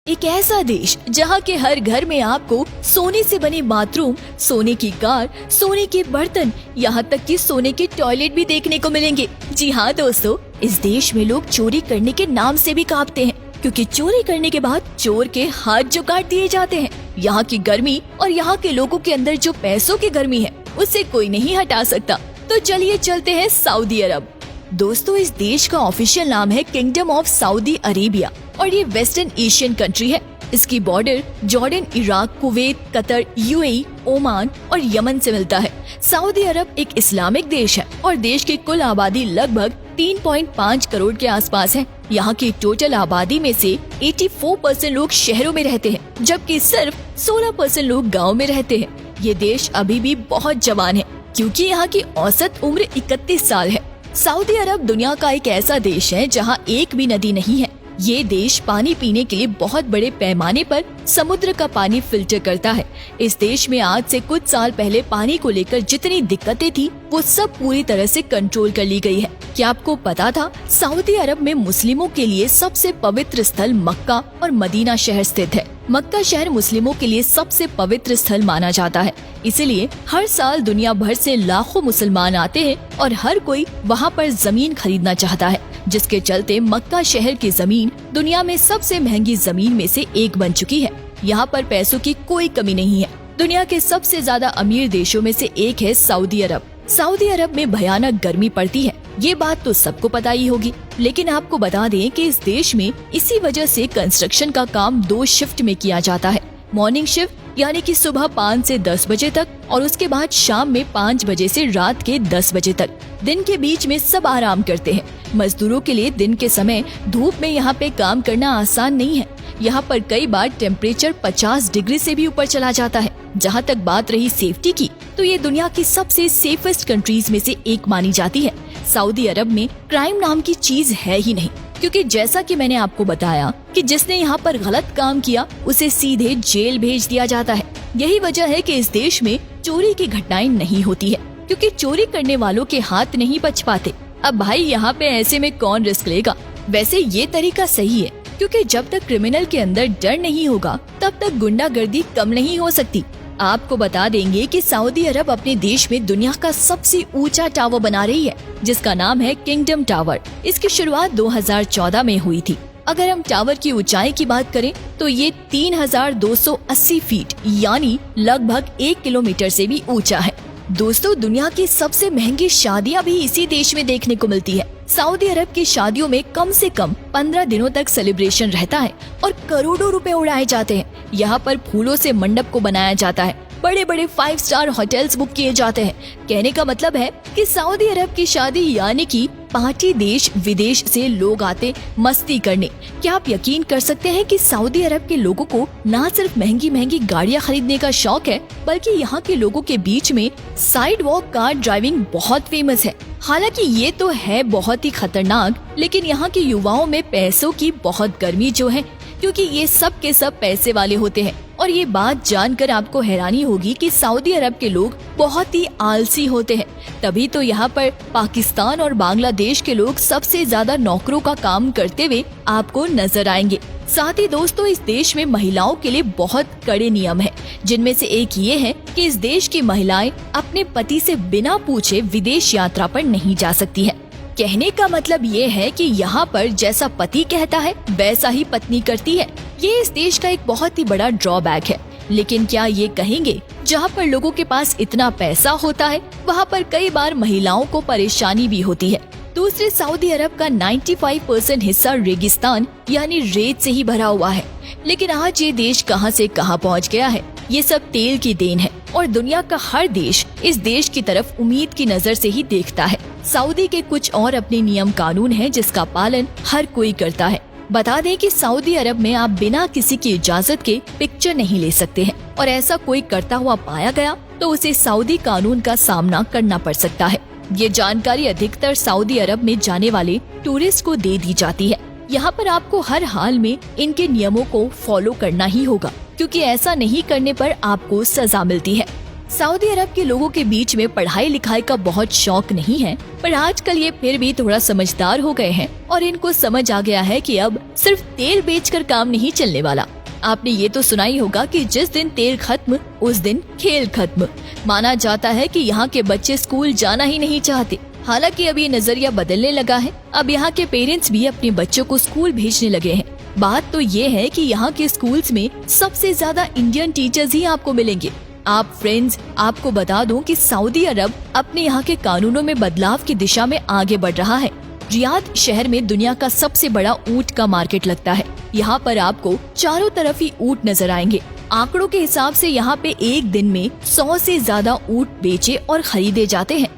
एक ऐसा देश जहाँ के हर घर में आपको सोने से बने बाथरूम, सोने की कार, सोने के बर्तन, यहाँ तक कि सोने के टॉयलेट भी देखने को मिलेंगे। जी हाँ दोस्तों, इस देश में लोग चोरी करने के नाम से भी कांपते हैं, क्योंकि चोरी करने के बाद चोर के हाथ जो काट दिए जाते हैं। यहाँ की गर्मी और यहाँ के लोगों के अंदर जो पैसों की गर्मी है, उसे कोई नहीं हटा सकता। तो चलिए चलते हैं सऊदी अरब। दोस्तों, इस देश का ऑफिशियल नाम है किंगडम ऑफ सऊदी अरेबिया और ये वेस्टर्न एशियन कंट्री है। इसकी border Jordan, Iraq, Kuwait, Qatar, UAE, Oman और यमन से मिलता है। सऊदी अरब एक इस्लामिक देश है और देश की कुल आबादी लगभग 3.5 करोड़ के आसपास है। यहाँ की टोटल आबादी में से 84% लोग शहरों में रहते हैं, जबकि सिर्फ 16% लोग गाँव में रहते हैं। ये देश अभी भी बहुत जवान है, क्योंकि यहाँ की औसत उम्र 31 साल है। सऊदी अरब दुनिया का एक ऐसा देश है जहाँ एक भी नदी नहीं है। ये देश पानी पीने के लिए बहुत बड़े पैमाने पर समुद्र का पानी फिल्टर करता है। इस देश में आज से कुछ साल पहले पानी को लेकर जितनी दिक्कतें थी, वो सब पूरी तरह से कंट्रोल कर ली गई है। क्या आपको पता था सऊदी अरब में मुस्लिमों के लिए सबसे पवित्र स्थल मक्का और मदीना शहर स्थित है। मक्का शहर मुस्लिमों के लिए सबसे पवित्र स्थल माना जाता है, इसलिए हर साल दुनिया भर से लाखों मुसलमान आते हैं और हर कोई वहाँ पर जमीन खरीदना चाहता है, जिसके चलते मक्का शहर की जमीन दुनिया में सबसे महंगी जमीन में से एक बन चुकी है। यहाँ पर पैसों की कोई कमी नहीं है। दुनिया के सबसे ज्यादा अमीर देशों में से एक है सऊदी अरब। सऊदी अरब में भयानक गर्मी पड़ती है, ये बात तो सबको पता ही होगी, लेकिन आपको बता दें कि इस देश में इसी वजह से कंस्ट्रक्शन का काम 2 शिफ्ट में किया जाता है। मॉर्निंग शिफ्ट यानी कि सुबह 5 से 10 बजे तक और उसके बाद शाम में 5 बजे से रात के 10 बजे तक। दिन के बीच में सब आराम करते हैं। मजदूरों के लिए दिन के समय धूप में यहाँ पे काम करना आसान नहीं है। यहाँ पर कई बार टेम्परेचर 50 डिग्री से भी ऊपर चला जाता है। जहाँ तक बात रही सेफ्टी की, तो ये दुनिया की सबसे सेफेस्ट कंट्रीज में से एक मानी जाती है। सऊदी अरब में क्राइम नाम की चीज है ही नहीं, क्योंकि जैसा कि मैंने आपको बताया कि जिसने यहाँ पर गलत काम किया उसे सीधे जेल भेज दिया जाता है। यही वजह है कि इस देश में चोरी की घटनाएं नहीं होती है, क्योंकि चोरी करने वालों के हाथ नहीं बच पाते। अब भाई यहाँ पे ऐसे में कौन रिस्क लेगा। वैसे ये तरीका सही है, क्योंकि जब तक क्रिमिनल के अंदर डर नहीं होगा तब तक गुंडागर्दी कम नहीं हो सकती। आपको बता देंगे कि सऊदी अरब अपने देश में दुनिया का सबसे ऊंचा टावर बना रही है, जिसका नाम है किंगडम टावर। इसकी शुरुआत 2014 में हुई थी। अगर हम टावर की ऊंचाई की बात करें तो ये 3280 फीट यानी लगभग 1 किलोमीटर से भी ऊंचा है। दोस्तों, दुनिया की सबसे महंगी शादियां भी इसी देश में देखने को मिलती है। सऊदी अरब की शादियों में कम से कम 15 दिनों तक सेलिब्रेशन रहता है और करोड़ों रुपए उड़ाए जाते हैं। यहाँ पर फूलों से मंडप को बनाया जाता है, बड़े बड़े 5 स्टार होटल्स बुक किए जाते हैं। कहने का मतलब है कि सऊदी अरब की शादी यानी कि पार्टी देश विदेश से लोग आते मस्ती करने। क्या आप यकीन कर सकते हैं कि सऊदी अरब के लोगों को न सिर्फ महंगी महंगी गाड़ियां खरीदने का शौक है, बल्कि यहाँ के लोगों के बीच में साइड वॉक कार ड्राइविंग बहुत फेमस है। हालांकि ये तो है बहुत ही खतरनाक, लेकिन यहाँ के युवाओं में पैसों की बहुत गर्मी जो है, क्योंकि ये सब के सब पैसे वाले होते हैं। और ये बात जानकर आपको हैरानी होगी कि सऊदी अरब के लोग बहुत ही आलसी होते हैं। तभी तो यहाँ पर पाकिस्तान और बांग्लादेश के लोग सबसे ज्यादा नौकरों का काम करते हुए आपको नजर आएंगे। साथ ही दोस्तों, इस देश में महिलाओं के लिए बहुत कड़े नियम हैं, जिनमें से एक ये है कि इस देश की महिलाएं अपने पति से बिना पूछे विदेश यात्रा पर नहीं जा सकती है। कहने का मतलब ये है कि यहाँ पर जैसा पति कहता है वैसा ही पत्नी करती है। ये इस देश का एक बहुत ही बड़ा ड्रॉबैक है। लेकिन क्या ये कहेंगे, जहाँ पर लोगों के पास इतना पैसा होता है वहाँ पर कई बार महिलाओं को परेशानी भी होती है। दूसरे, सऊदी अरब का 95% हिस्सा रेगिस्तान यानी रेत से ही भरा हुआ है। लेकिन आज ये देश कहां से कहां पहुंच गया है, ये सब तेल की देन है और दुनिया का हर देश इस देश की तरफ उम्मीद की नजर से ही देखता है। सऊदी के कुछ और अपने नियम कानून हैं, जिसका पालन हर कोई करता है। बता दें कि सऊदी अरब में आप बिना किसी की इजाजत के पिक्चर नहीं ले सकते हैं, और ऐसा कोई करता हुआ पाया गया तो उसे सऊदी कानून का सामना करना पड़ सकता है। ये जानकारी अधिकतर सऊदी अरब में जाने वाले टूरिस्ट को दे दी जाती है। यहाँ पर आपको हर हाल में इनके नियमों को फॉलो करना ही होगा, क्योंकि ऐसा नहीं करने पर आपको सजा मिलती है। सऊदी अरब के लोगों के बीच में पढ़ाई लिखाई का बहुत शौक नहीं है, पर आजकल ये फिर भी थोड़ा समझदार हो गए हैं और इनको समझ आ गया है कि अब सिर्फ तेल बेचकर काम नहीं चलने वाला। आपने ये तो सुना ही होगा कि जिस दिन तेल खत्म उस दिन खेल खत्म। माना जाता है कि यहाँ के बच्चे स्कूल जाना ही नहीं चाहते। हालांकि अब ये नजरिया बदलने लगा है। अब यहाँ के पेरेंट्स भी अपने बच्चों को स्कूल भेजने लगे हैं। बात तो ये है कि यहाँ के स्कूल्स में सबसे ज्यादा इंडियन टीचर्स ही आपको मिलेंगे। आप फ्रेंड्स, आपको बता दूं कि सऊदी अरब अपने यहाँ के कानूनों में बदलाव की दिशा में आगे बढ़ रहा है। रियाद शहर में दुनिया का सबसे बड़ा ऊंट का मार्केट लगता है। यहाँ पर आपको चारों तरफ ही ऊंट नजर आएंगे। आंकड़ों के हिसाब से यहाँ पे एक दिन में 100 से ज्यादा ऊंट बेचे और खरीदे जाते हैं।